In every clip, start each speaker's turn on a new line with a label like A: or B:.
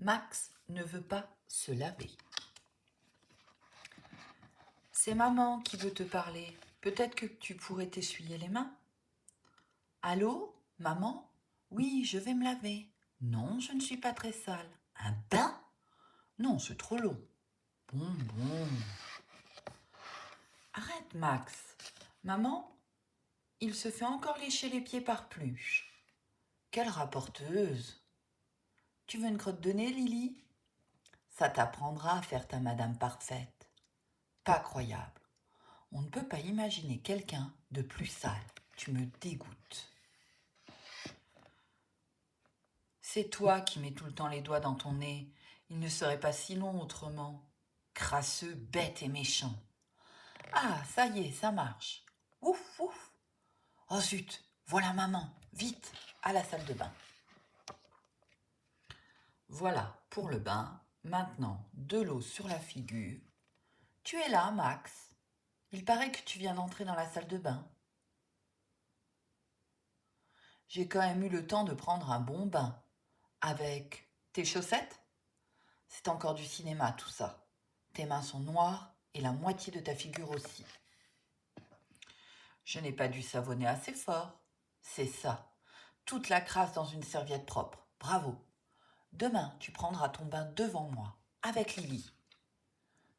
A: Max ne veut pas se laver. C'est maman qui veut te parler. Peut-être que tu pourrais t'essuyer les mains. Allô, maman? Oui, je vais me laver. Non, je ne suis pas très sale. Un bain? Non, c'est trop long. Bon. Arrête, Max. Maman, il se fait encore lécher les pieds par Pluche. Quelle rapporteuse! Tu veux une crotte de nez, Lily? Ça t'apprendra à faire ta madame parfaite. Pas croyable. On ne peut pas imaginer quelqu'un de plus sale. Tu me dégoûtes. C'est toi qui mets tout le temps les doigts dans ton nez. Il ne serait pas si long autrement. Crasseux, bête et méchant. Ah, ça y est, ça marche. Ouf. Oh zut, voilà maman. Vite, à la salle de bain. Voilà pour le bain. Maintenant, de l'eau sur la figure. Tu es là, Max. Il paraît que tu viens d'entrer dans la salle de bain. J'ai quand même eu le temps de prendre un bon bain. Avec tes chaussettes? C'est encore du cinéma tout ça. Tes mains sont noires et la moitié de ta figure aussi. Je n'ai pas dû savonner assez fort. C'est ça. Toute la crasse dans une serviette propre. Bravo. Demain, tu prendras ton bain devant moi, avec Lily.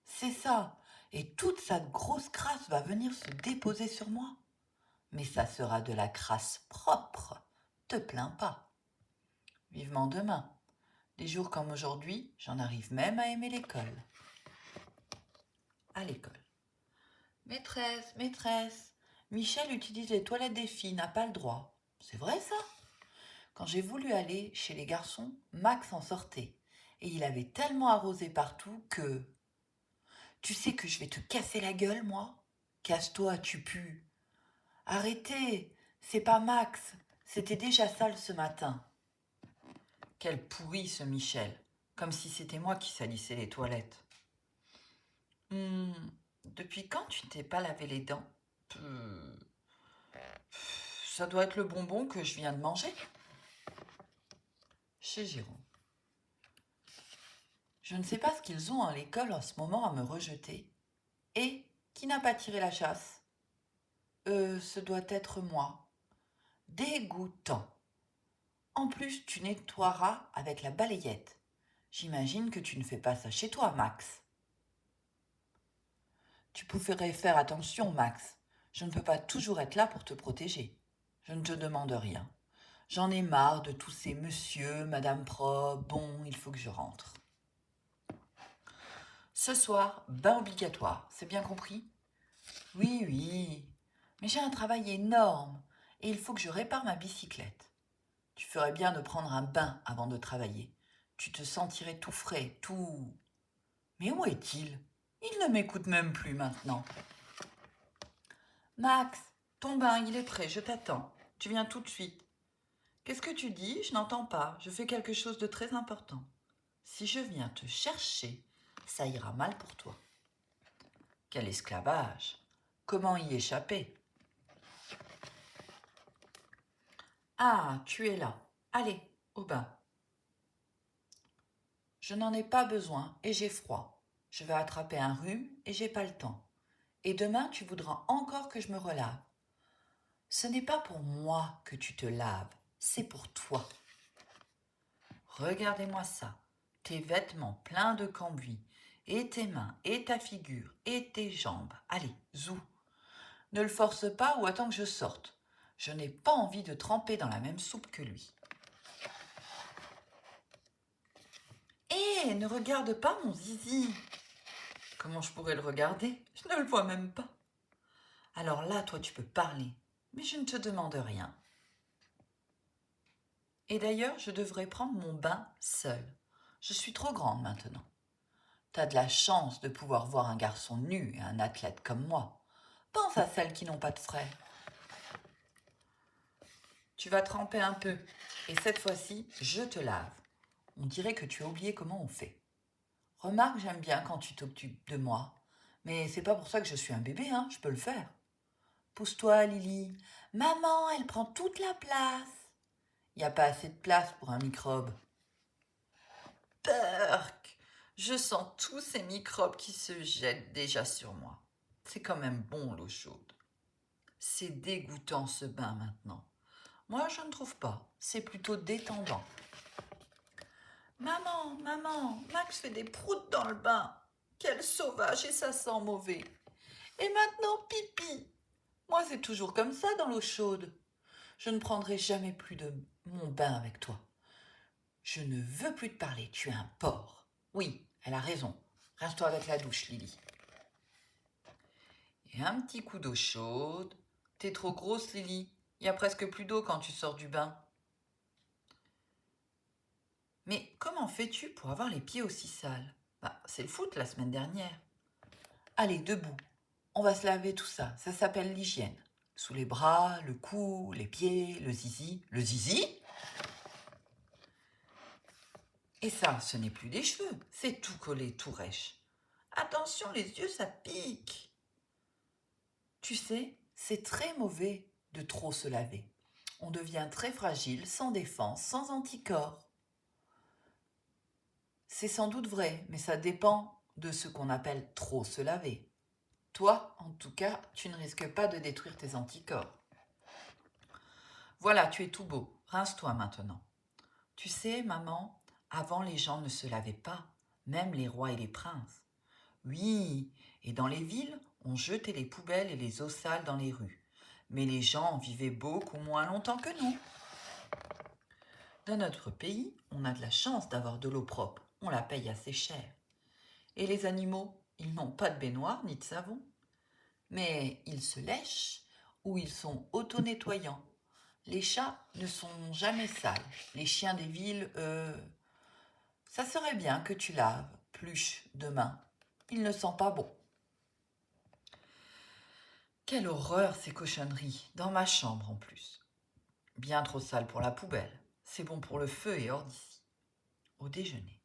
A: C'est ça. Et toute sa grosse crasse va venir se déposer sur moi. Mais ça sera de la crasse propre. Te plains pas. Vivement demain. Des jours comme aujourd'hui, j'en arrive même à aimer l'école. À l'école. Maîtresse, Michel utilise les toilettes des filles, n'a pas le droit. C'est vrai ça? Quand j'ai voulu aller chez les garçons, Max en sortait. Et il avait tellement arrosé partout que... Tu sais que je vais te casser la gueule, moi? Casse-toi, tu pues. Arrêtez, c'est pas Max. C'était déjà sale ce matin. Quel pourri ce Michel. Comme si c'était moi qui salissais les toilettes. Depuis quand tu t'es pas lavé les dents? Ça doit être le bonbon que je viens de manger. Chez Jérôme. Je ne sais pas ce qu'ils ont à l'école en ce moment à me rejeter. Et qui n'a pas tiré la chasse? Ce doit être moi. Dégoûtant. En plus, tu nettoieras avec la balayette. J'imagine que tu ne fais pas ça chez toi, Max. Tu pourrais faire attention, Max. Je ne peux pas toujours être là pour te protéger. Je ne te demande rien. J'en ai marre de tous ces monsieur, madame probe. Bon, il faut que je rentre. Ce soir, bain obligatoire, c'est bien compris? Oui. Mais j'ai un travail énorme et il faut que je répare ma bicyclette. Tu ferais bien de prendre un bain avant de travailler. Tu te sentirais tout frais, tout... Mais où est-il? Il ne m'écoute même plus maintenant. Max, ton bain, il est prêt, je t'attends. Tu viens tout de suite. Qu'est-ce que tu dis? Je n'entends pas. Je fais quelque chose de très important. Si je viens te chercher, ça ira mal pour toi. Quel esclavage! Comment y échapper? Ah, tu es là. Allez, au bain. Je n'en ai pas besoin et j'ai froid. Je vais attraper un rhume et j'ai pas le temps. Et demain, tu voudras encore que je me relave. Ce n'est pas pour moi que tu te laves, c'est pour toi. Regardez-moi ça. Tes vêtements pleins de cambouis, et tes mains, et ta figure, et tes jambes. Allez, zou. Ne le force pas ou attends que je sorte. Je n'ai pas envie de tremper dans la même soupe que lui. Hé, ne regarde pas mon zizi. Comment je pourrais le regarder? Je ne le vois même pas. Alors là, toi, tu peux parler, mais je ne te demande rien. Et d'ailleurs, je devrais prendre mon bain seule. Je suis trop grande maintenant. T'as de la chance de pouvoir voir un garçon nu et un athlète comme moi. Pense à celles qui n'ont pas de frères. Tu vas tremper un peu, et cette fois-ci, je te lave. On dirait que tu as oublié comment on fait. Remarque, j'aime bien quand tu t'occupes de moi. Mais c'est pas pour ça que je suis un bébé, hein, je peux le faire. Pousse-toi, Lily. Maman, elle prend toute la place. Il n'y a pas assez de place pour un microbe. Je sens tous ces microbes qui se jettent déjà sur moi. C'est quand même bon l'eau chaude. C'est dégoûtant ce bain maintenant. Moi, je ne trouve pas. C'est plutôt détendant. Maman, maman, Max fait des proutes dans le bain. Quel sauvage et ça sent mauvais. Et maintenant, pipi. Moi, c'est toujours comme ça dans l'eau chaude. Je ne prendrai jamais plus de mon bain avec toi. Je ne veux plus te parler, tu es un porc. Oui, elle a raison. Rince-toi avec la douche, Lily. Et un petit coup d'eau chaude. T'es trop grosse, Lily. Il y a presque plus d'eau quand tu sors du bain. Mais comment fais-tu pour avoir les pieds aussi sales? C'est le foot la semaine dernière. Allez, debout. On va se laver tout ça. Ça s'appelle l'hygiène. Sous les bras, le cou, les pieds, le zizi. Le zizi? Et ça, ce n'est plus des cheveux. C'est tout collé, tout rêche. Attention, les yeux, ça pique. Tu sais, c'est très mauvais de trop se laver. On devient très fragile, sans défense, sans anticorps. C'est sans doute vrai, mais ça dépend de ce qu'on appelle trop se laver. Toi, en tout cas, tu ne risques pas de détruire tes anticorps. Voilà, tu es tout beau. Rince-toi maintenant. Tu sais, maman, avant les gens ne se lavaient pas, même les rois et les princes. Oui, et dans les villes, on jetait les poubelles et les eaux sales dans les rues. Mais les gens vivaient beaucoup moins longtemps que nous. Dans notre pays, on a de la chance d'avoir de l'eau propre. On la paye assez cher. Et les animaux, ils n'ont pas de baignoire ni de savon. Mais ils se lèchent ou ils sont auto-nettoyants. Les chats ne sont jamais sales. Les chiens des villes, ça serait bien que tu laves, Pluche, demain. Il ne sent pas bon. Quelle horreur ces cochonneries, dans ma chambre en plus. Bien trop sale pour la poubelle. C'est bon pour le feu et hors d'ici. Au déjeuner.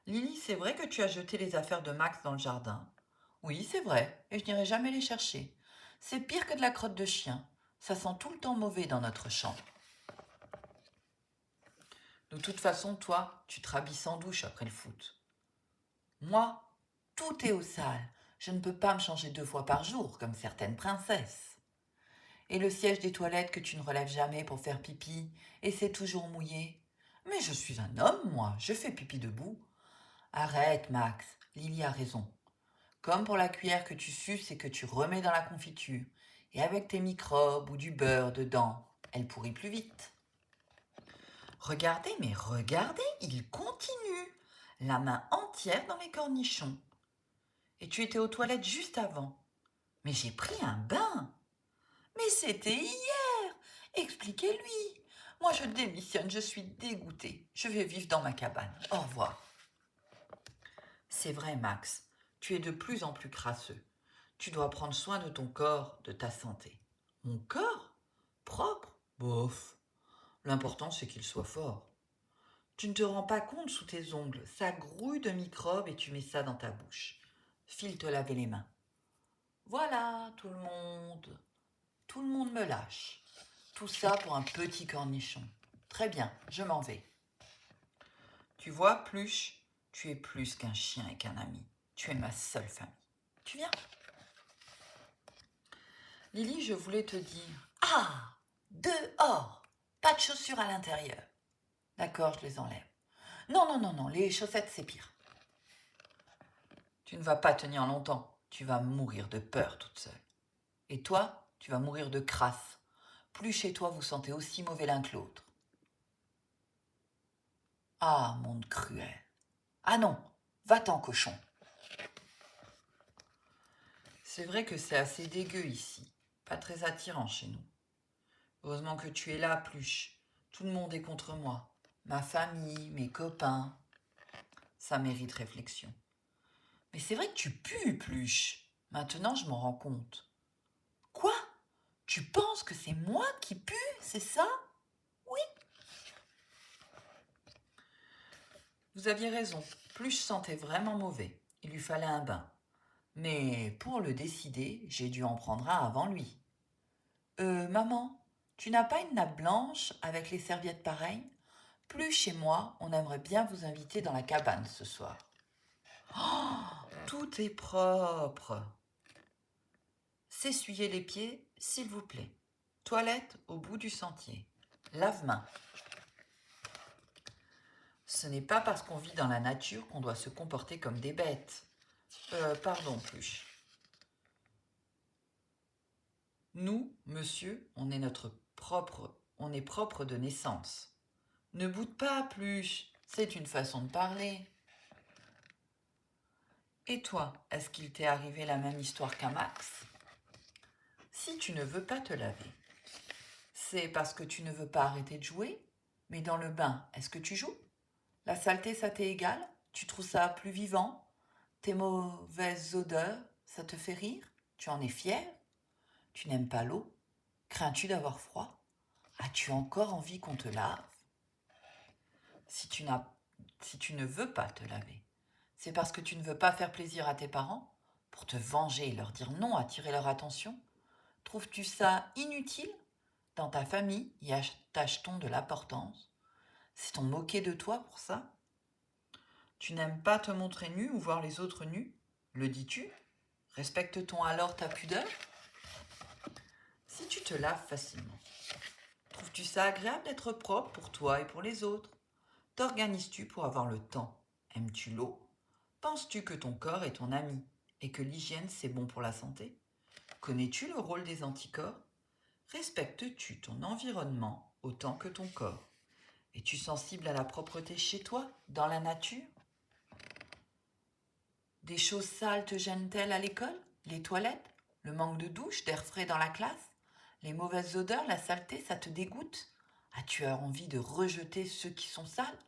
A: Lily, c'est vrai que tu as jeté les affaires de Max dans le jardin? Oui, c'est vrai, et je n'irai jamais les chercher. C'est pire que de la crotte de chien. Ça sent tout le temps mauvais dans notre chambre. De toute façon, toi, tu te rhabilles sans douche après le foot. Moi, tout est au sale. Je ne peux pas me changer 2 fois par jour, comme certaines princesses. Et le siège des toilettes que tu ne relèves jamais pour faire pipi, et c'est toujours mouillé. Mais je suis un homme, moi, je fais pipi debout. Arrête, Max, Lily a raison. Comme pour la cuillère que tu suces et que tu remets dans la confiture, et avec tes microbes ou du beurre dedans, elle pourrit plus vite. Regardez, mais regardez, il continue, la main entière dans les cornichons. Et tu étais aux toilettes juste avant. Mais j'ai pris un bain. Mais c'était hier. Expliquez-lui. Moi, je démissionne, je suis dégoûtée. Je vais vivre dans ma cabane. Au revoir. C'est vrai, Max, tu es de plus en plus crasseux. Tu dois prendre soin de ton corps, de ta santé. Mon corps? Propre? Bof. L'important, c'est qu'il soit fort. Tu ne te rends pas compte sous tes ongles, ça grouille de microbes et tu mets ça dans ta bouche. File te laver les mains. Voilà, tout le monde. Tout le monde me lâche. Tout ça pour un petit cornichon. Très bien, je m'en vais. Tu vois, Pluche, tu es plus qu'un chien et qu'un ami. Tu es ma seule famille. Tu viens? Lily, je voulais te dire... Ah! Dehors! Pas de chaussures à l'intérieur. D'accord, je les enlève. Non, non, non, non, les chaussettes, c'est pire. Tu ne vas pas tenir longtemps. Tu vas mourir de peur toute seule. Et toi, tu vas mourir de crasse. Plus chez toi vous sentez aussi mauvais l'un que l'autre. Ah, monde cruel. Ah non, va-t'en, cochon. C'est vrai que c'est assez dégueu ici. Pas très attirant chez nous. Heureusement que tu es là, Pluche. Tout le monde est contre moi. Ma famille, mes copains. Ça mérite réflexion. Mais c'est vrai que tu pues, Pluche. Maintenant, je m'en rends compte. Quoi? Tu penses que c'est moi qui pue, c'est ça? Oui. Vous aviez raison. Pluche sentait vraiment mauvais. Il lui fallait un bain. Mais pour le décider, j'ai dû en prendre un avant lui. Maman, tu n'as pas une nappe blanche avec les serviettes pareilles? Plus chez moi, on aimerait bien vous inviter dans la cabane ce soir. Oh, tout est propre. S'essuyer les pieds, s'il vous plaît. Toilette au bout du sentier. Lave-mains. Ce n'est pas parce qu'on vit dans la nature qu'on doit se comporter comme des bêtes. Pardon, Pluche. Nous, monsieur, on est propre de naissance. Ne boude pas, Pluche, c'est une façon de parler. Et toi, est-ce qu'il t'est arrivé la même histoire qu'à Max? Si tu ne veux pas te laver, c'est parce que tu ne veux pas arrêter de jouer? Mais dans le bain, est-ce que tu joues? La saleté, ça t'est égal? Tu trouves ça plus vivant? Tes mauvaises odeurs, ça te fait rire? Tu en es fier? Tu n'aimes pas l'eau? Crains-tu d'avoir froid? As-tu encore envie qu'on te lave? Si tu ne veux pas te laver, c'est parce que tu ne veux pas faire plaisir à tes parents? Pour te venger et leur dire non, attirer leur attention? Trouves-tu ça inutile? Dans ta famille, y attache-t-on de l'importance? S'est-on moqué de toi pour ça? Tu n'aimes pas te montrer nu ou voir les autres nus? Le dis-tu? Respecte-t-on alors ta pudeur? Si tu te laves facilement, trouves-tu ça agréable d'être propre pour toi et pour les autres? T'organises-tu pour avoir le temps? Aimes-tu l'eau? Penses-tu que ton corps est ton ami et que l'hygiène c'est bon pour la santé? Connais-tu le rôle des anticorps? Respectes-tu ton environnement autant que ton corps? Es-tu sensible à la propreté chez toi, dans la nature? Des choses sales te gênent-elles à l'école? Les toilettes? Le manque de douche, d'air frais dans la classe? Les mauvaises odeurs, la saleté, ça te dégoûte? As-tu envie de rejeter ceux qui sont sales?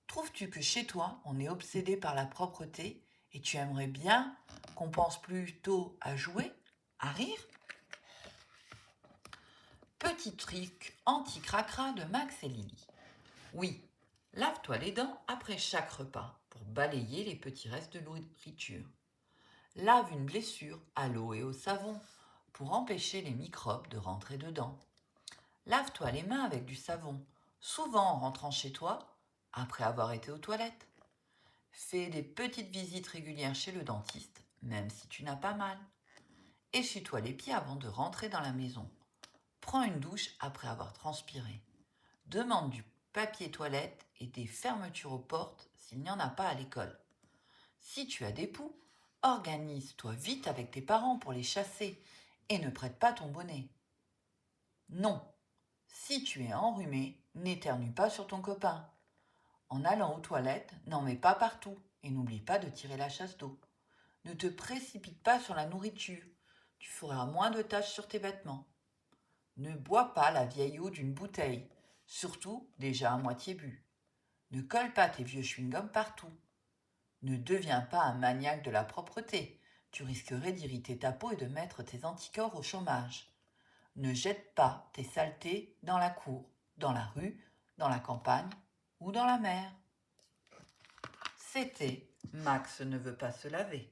A: Trouves-tu que chez toi, on est obsédé par la propreté et tu aimerais bien qu'on pense plutôt à jouer, à rire? Petit truc anti-cracra de Max et Lily. Oui, lave-toi les dents après chaque repas pour balayer les petits restes de nourriture. Lave une blessure à l'eau et au savon pour empêcher les microbes de rentrer dedans. Lave-toi les mains avec du savon, souvent en rentrant chez toi, après avoir été aux toilettes. Fais des petites visites régulières chez le dentiste, même si tu n'as pas mal. Essuie-toi les pieds avant de rentrer dans la maison. Prends une douche après avoir transpiré. Demande du papier toilette et des fermetures aux portes s'il n'y en a pas à l'école. Si tu as des poux, organise-toi vite avec tes parents pour les chasser et ne prête pas ton bonnet. Non, si tu es enrhumé, n'éternue pas sur ton copain. En allant aux toilettes, n'en mets pas partout et n'oublie pas de tirer la chasse d'eau. Ne te précipite pas sur la nourriture, tu feras moins de taches sur tes vêtements. Ne bois pas la vieille eau d'une bouteille, surtout déjà à moitié bu. Ne colle pas tes vieux chewing-gums partout. Ne deviens pas un maniaque de la propreté, tu risquerais d'irriter ta peau et de mettre tes anticorps au chômage. Ne jette pas tes saletés dans la cour, dans la rue, dans la campagne ou dans la mer. C'était Max ne veut pas se laver.